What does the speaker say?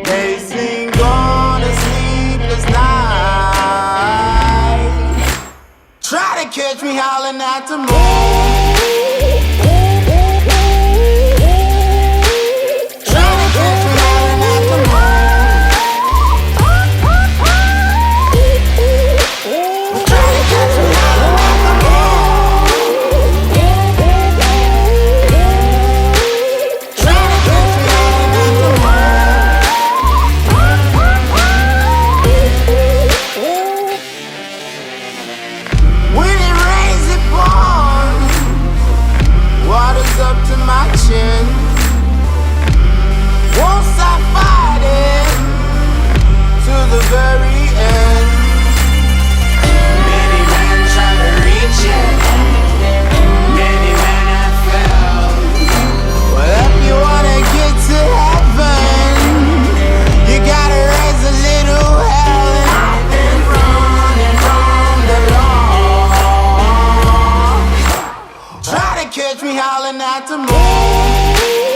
They sing on a sleepless night, try to catch me howling at the moon. Up to my chin, won't stop fighting to the very end. Many men try to reach it, many men have failed. Well, if you wanna get to heaven, you gotta raise a little hell. And I've been running from the law, try to catch me howling at the moon.